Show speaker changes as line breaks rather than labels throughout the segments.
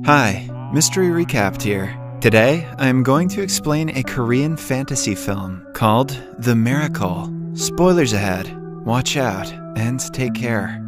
Hi, Mystery Recapped here. Today, I am going to explain a Korean fantasy film called The Miracle. Spoilers ahead. Watch out and take care.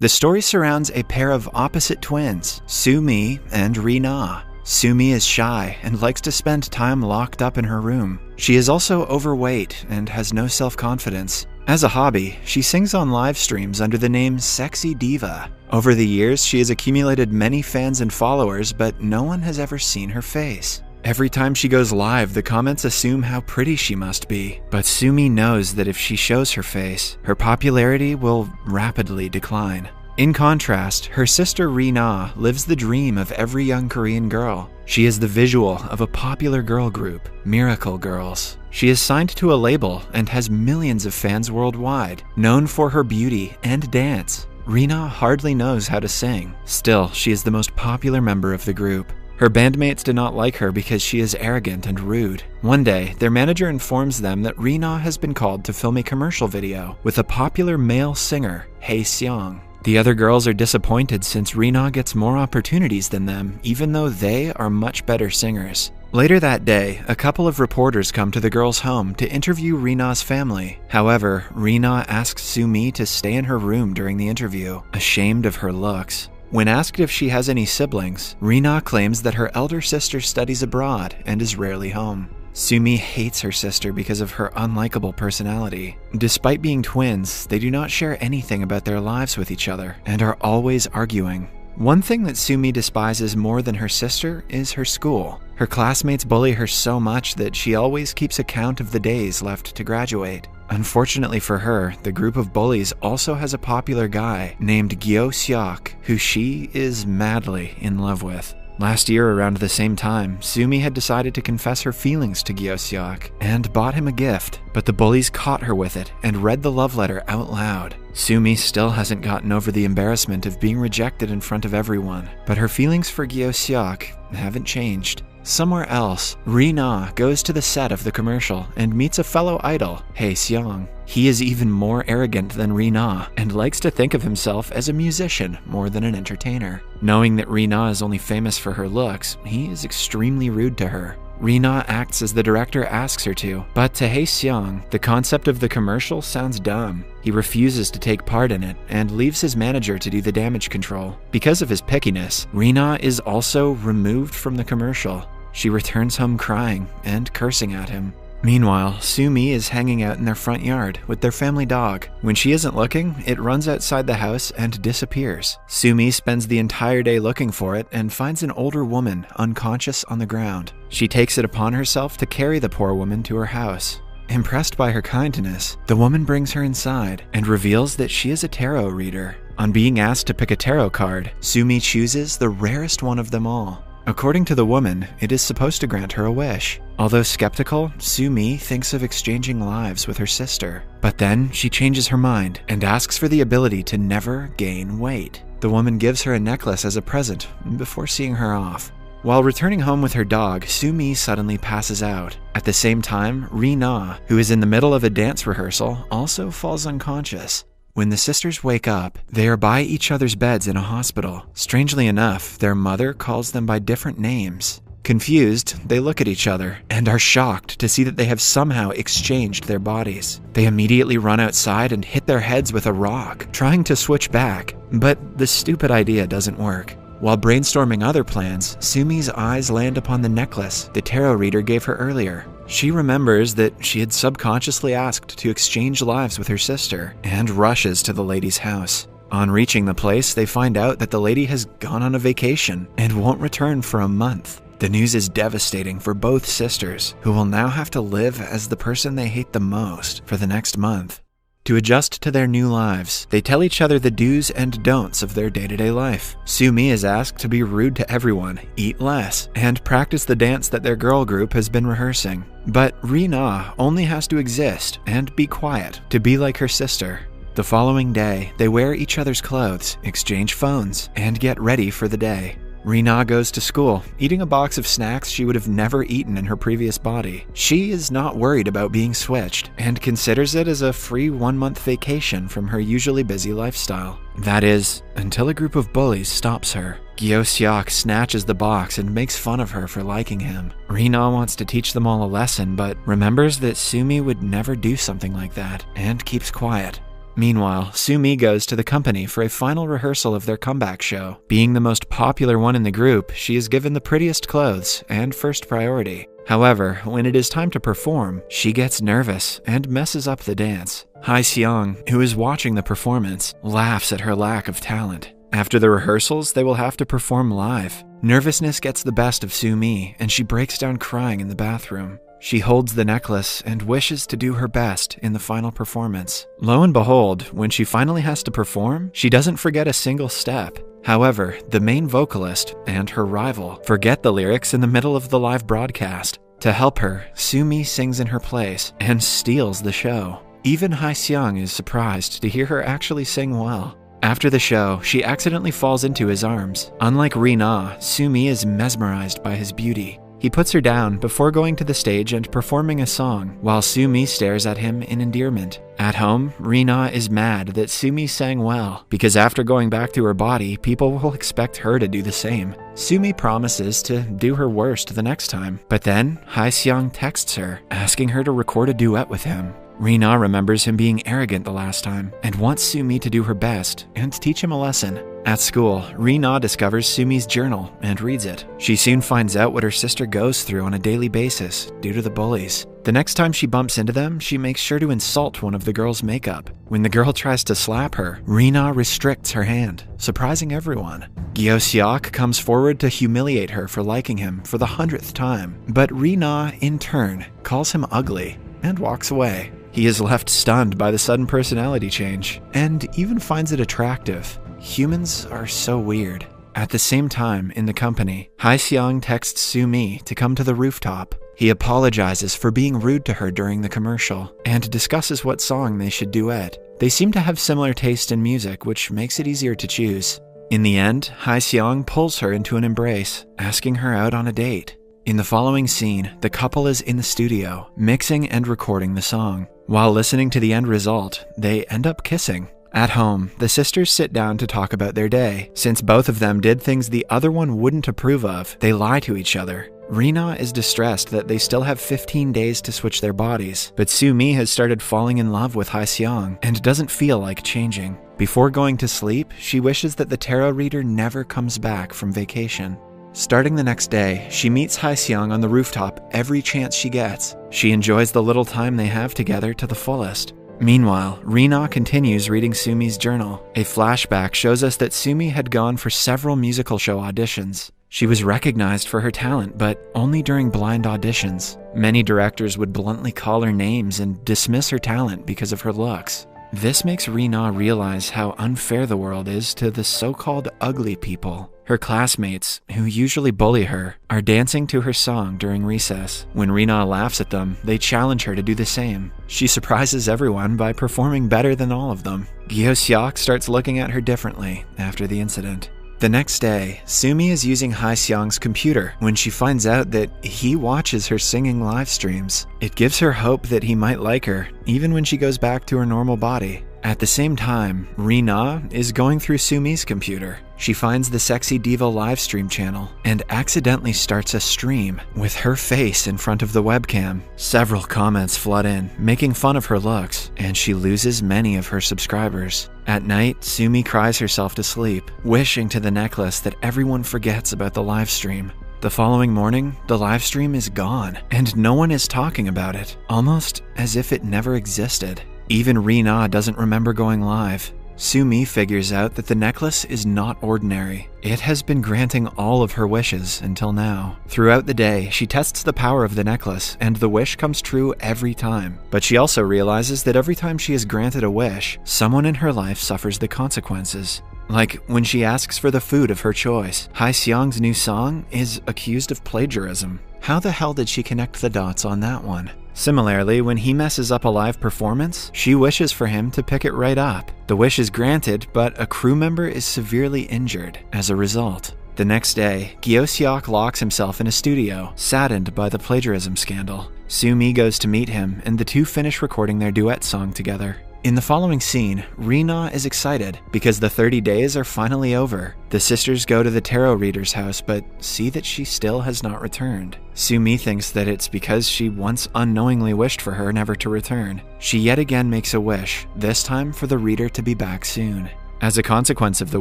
The story surrounds a pair of opposite twins, Soo-mi and Ri-na. Soo-mi is shy and likes to spend time locked up in her room. She is also overweight and has no self-confidence. As a hobby, she sings on live streams under the name Sexy Diva. Over the years, she has accumulated many fans and followers, but no one has ever seen her face. Every time she goes live, the comments assume how pretty she must be. But Soo-mi knows that if she shows her face, her popularity will rapidly decline. In contrast, her sister Ri-na lives the dream of every young Korean girl. She is the visual of a popular girl group, Miracle Girls. She is signed to a label and has millions of fans worldwide, known for her beauty and dance. Ri-na hardly knows how to sing. Still, she is the most popular member of the group. Her bandmates do not like her because she is arrogant and rude. One day, their manager informs them that Ri-na has been called to film a commercial video with a popular male singer, Hae-seong. The other girls are disappointed since Ri-na gets more opportunities than them, even though they are much better singers. Later that day, a couple of reporters come to the girls' home to interview Ri-na's family. However, Ri-na asks Soo-mi to stay in her room during the interview, ashamed of her looks. When asked if she has any siblings, Ri-na claims that her elder sister studies abroad and is rarely home. Soo-mi hates her sister because of her unlikable personality. Despite being twins, they do not share anything about their lives with each other and are always arguing. One thing that Soo-mi despises more than her sister is her school. Her classmates bully her so much that she always keeps account of the days left to graduate. Unfortunately for her, the group of bullies also has a popular guy named Gyo-seok, who she is madly in love with. Last year, around the same time, Soo-mi had decided to confess her feelings to Gyo-seok and bought him a gift, but the bullies caught her with it and read the love letter out loud. Soo-mi still hasn't gotten over the embarrassment of being rejected in front of everyone, but her feelings for Gyo-seok haven't changed. Somewhere else, Ri-na goes to the set of the commercial and meets a fellow idol, Hae-seong. He is even more arrogant than Ri-na and likes to think of himself as a musician more than an entertainer. Knowing that Ri-na is only famous for her looks, he is extremely rude to her. Ri-na acts as the director asks her to, but to Hae-seong, the concept of the commercial sounds dumb. He refuses to take part in it and leaves his manager to do the damage control. Because of his pickiness, Ri-na is also removed from the commercial. She returns home crying and cursing at him. Meanwhile, Soo-mi is hanging out in their front yard with their family dog. When she isn't looking, it runs outside the house and disappears. Soo-mi spends the entire day looking for it and finds an older woman unconscious on the ground. She takes it upon herself to carry the poor woman to her house. Impressed by her kindness, the woman brings her inside and reveals that she is a tarot reader. On being asked to pick a tarot card, Soo-mi chooses the rarest one of them all. According to the woman, it is supposed to grant her a wish. Although skeptical, Soo-mi thinks of exchanging lives with her sister. But then she changes her mind and asks for the ability to never gain weight. The woman gives her a necklace as a present before seeing her off. While returning home with her dog, Soo-mi suddenly passes out. At the same time, Ri-na, who is in the middle of a dance rehearsal, also falls unconscious. When the sisters wake up, they are by each other's beds in a hospital. Strangely enough, their mother calls them by different names. Confused, they look at each other and are shocked to see that they have somehow exchanged their bodies. They immediately run outside and hit their heads with a rock, trying to switch back, but the stupid idea doesn't work. While brainstorming other plans, Soo-mi's eyes land upon the necklace the tarot reader gave her earlier. She remembers that she had subconsciously asked to exchange lives with her sister and rushes to the lady's house. On reaching the place, they find out that the lady has gone on a vacation and won't return for a month. The news is devastating for both sisters, who will now have to live as the person they hate the most for the next month. To adjust to their new lives, they tell each other the do's and don'ts of their day-to-day life. Soo-mi is asked to be rude to everyone, eat less, and practice the dance that their girl group has been rehearsing. But Ri-na only has to exist and be quiet to be like her sister. The following day, they wear each other's clothes, exchange phones, and get ready for the day. Rina goes to school, eating a box of snacks she would have never eaten in her previous body. She is not worried about being switched and considers it as a free 1-month vacation from her usually busy lifestyle. That is, until a group of bullies stops her. Gyo-seok snatches the box and makes fun of her for liking him. Rina wants to teach them all a lesson, but remembers that Sumi would never do something like that and keeps quiet. Meanwhile, Sumi goes to the company for a final rehearsal of their comeback show. Being the most popular one in the group, she is given the prettiest clothes and first priority. However, when it is time to perform, she gets nervous and messes up the dance. Hae-seong, who is watching the performance, laughs at her lack of talent. After the rehearsals, they will have to perform live. Nervousness gets the best of Sumi, and she breaks down crying in the bathroom. She holds the necklace and wishes to do her best in the final performance. Lo and behold, when she finally has to perform, she doesn't forget a single step. However, the main vocalist and her rival forget the lyrics in the middle of the live broadcast. To help her, Sumi sings in her place and steals the show. Even Hae-seong is surprised to hear her actually sing well. After the show, she accidentally falls into his arms. Unlike Rina, Sumi is mesmerized by his beauty. He puts her down before going to the stage and performing a song, while Sumi stares at him in endearment. At home, Rina is mad that Sumi sang well, because after going back to her body, people will expect her to do the same. Sumi promises to do her worst the next time, but then Hae-seong texts her, asking her to record a duet with him. Rina remembers him being arrogant the last time, and wants Sumi to do her best and teach him a lesson. At school, Rina discovers Sumi's journal and reads it. She soon finds out what her sister goes through on a daily basis due to the bullies. The next time she bumps into them, she makes sure to insult one of the girl's makeup. When the girl tries to slap her, Rina restricts her hand, surprising everyone. Gyo-seok comes forward to humiliate her for liking him for the 100th time, but Rina, in turn, calls him ugly and walks away. He is left stunned by the sudden personality change, and even finds it attractive. Humans are so weird. At the same time, in the company, Hae-seong texts Sumi to come to the rooftop. He apologizes for being rude to her during the commercial, and discusses what song they should duet. They seem to have similar taste in music, which makes it easier to choose. In the end, Hae-seong pulls her into an embrace, asking her out on a date. In the following scene, the couple is in the studio, mixing and recording the song. While listening to the end result, they end up kissing. At home, the sisters sit down to talk about their day. Since both of them did things the other one wouldn't approve of, they lie to each other. Rina is distressed that they still have 15 days to switch their bodies, but Sumi has started falling in love with Hae-seong and doesn't feel like changing. Before going to sleep, she wishes that the tarot reader never comes back from vacation. Starting the next day, she meets Hae-seong on the rooftop every chance she gets. She enjoys the little time they have together to the fullest. Meanwhile, Rina continues reading Sumi's journal. A flashback shows us that Sumi had gone for several musical show auditions. She was recognized for her talent, but only during blind auditions. Many directors would bluntly call her names and dismiss her talent because of her looks. This makes Rina realize how unfair the world is to the so-called ugly people. Her classmates, who usually bully her, are dancing to her song during recess. When Rina laughs at them, they challenge her to do the same. She surprises everyone by performing better than all of them. Gyo-seok starts looking at her differently after the incident. The next day, Sumi is using Hae-seong's computer when she finds out that he watches her singing live streams. It gives her hope that he might like her, even when she goes back to her normal body. At the same time, Rina is going through Sumi's computer. She finds the Sexy Diva livestream channel and accidentally starts a stream with her face in front of the webcam. Several comments flood in, making fun of her looks, and she loses many of her subscribers. At night, Sumi cries herself to sleep, wishing to the necklace that everyone forgets about the livestream. The following morning, the livestream is gone, and no one is talking about it, almost as if it never existed. Even Rina doesn't remember going live. Sumi figures out that the necklace is not ordinary. It has been granting all of her wishes until now. Throughout the day, she tests the power of the necklace, and the wish comes true every time. But she also realizes that every time she is granted a wish, someone in her life suffers the consequences. Like when she asks for the food of her choice. Hae-seong's new song is accused of plagiarism. How the hell did she connect the dots on that one? Similarly, when he messes up a live performance, she wishes for him to pick it right up. The wish is granted, but a crew member is severely injured as a result. The next day, Gyeoseok locks himself in a studio, saddened by the plagiarism scandal. Soo-mi goes to meet him, and the two finish recording their duet song together. In the following scene, Rina is excited because the 30 days are finally over. The sisters go to the tarot reader's house but see that she still has not returned. Soo-mi thinks that it's because she once unknowingly wished for her never to return. She yet again makes a wish, this time for the reader to be back soon. As a consequence of the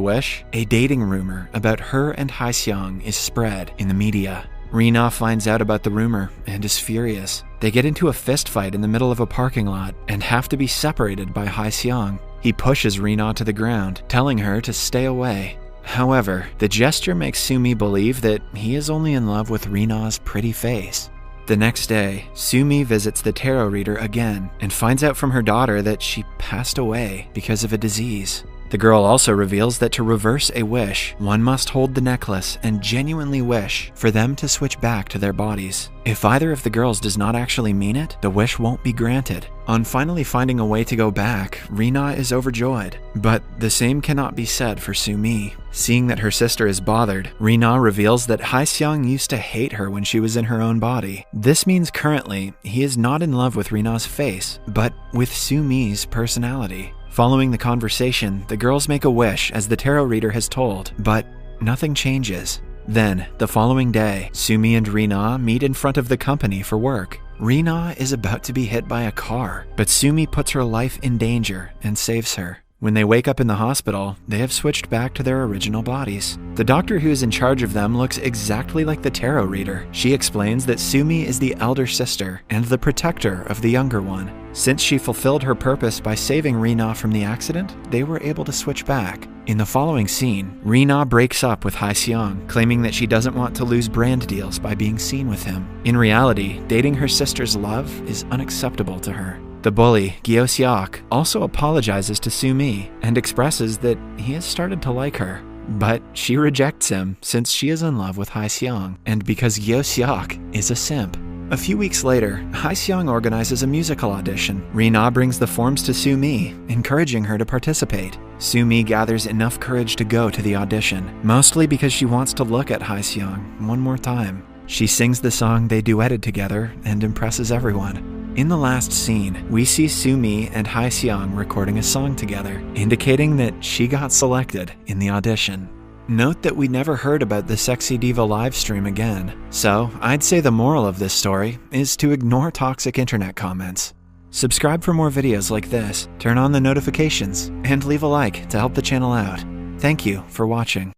wish, a dating rumor about her and Hae-seong is spread in the media. Rina finds out about the rumor and is furious. They get into a fist fight in the middle of a parking lot and have to be separated by Hae-seong. He pushes Rina to the ground, telling her to stay away. However, the gesture makes Soo-mi believe that he is only in love with Rina's pretty face. The next day, Soo-mi visits the tarot reader again and finds out from her daughter that she passed away because of a disease. The girl also reveals that to reverse a wish, one must hold the necklace and genuinely wish for them to switch back to their bodies. If either of the girls does not actually mean it, the wish won't be granted. On finally finding a way to go back, Rina is overjoyed. But the same cannot be said for Soo-mi. Seeing that her sister is bothered, Rina reveals that Hae-seong used to hate her when she was in her own body. This means currently, he is not in love with Rina's face, but with Soo-mi's personality. Following the conversation, the girls make a wish as the tarot reader has told, but nothing changes. Then, the following day, Soo-mi and Rina meet in front of the company for work. Rina is about to be hit by a car, but Soo-mi puts her life in danger and saves her. When they wake up in the hospital, they have switched back to their original bodies. The doctor who is in charge of them looks exactly like the tarot reader. She explains that Soo-mi is the elder sister and the protector of the younger one. Since she fulfilled her purpose by saving Rina from the accident, they were able to switch back. In the following scene, Rina breaks up with Hae-seong, claiming that she doesn't want to lose brand deals by being seen with him. In reality, dating her sister's love is unacceptable to her. The bully, Gyeoseok, also apologizes to Soo-mi and expresses that he has started to like her. But she rejects him since she is in love with Hae-seong and because Gyeoseok is a simp. A few weeks later, Hae-seong organizes a musical audition. Rina brings the forms to Soo-mi, encouraging her to participate. Soo-mi gathers enough courage to go to the audition, mostly because she wants to look at Hae-seong one more time. She sings the song they duetted together and impresses everyone. In the last scene, we see Soo-mi and Hae-seong recording a song together, indicating that she got selected in the audition. Note that we never heard about the Sexy Diva livestream again, so I'd say the moral of this story is to ignore toxic internet comments. Subscribe for more videos like this, turn on the notifications, and leave a like to help the channel out. Thank you for watching.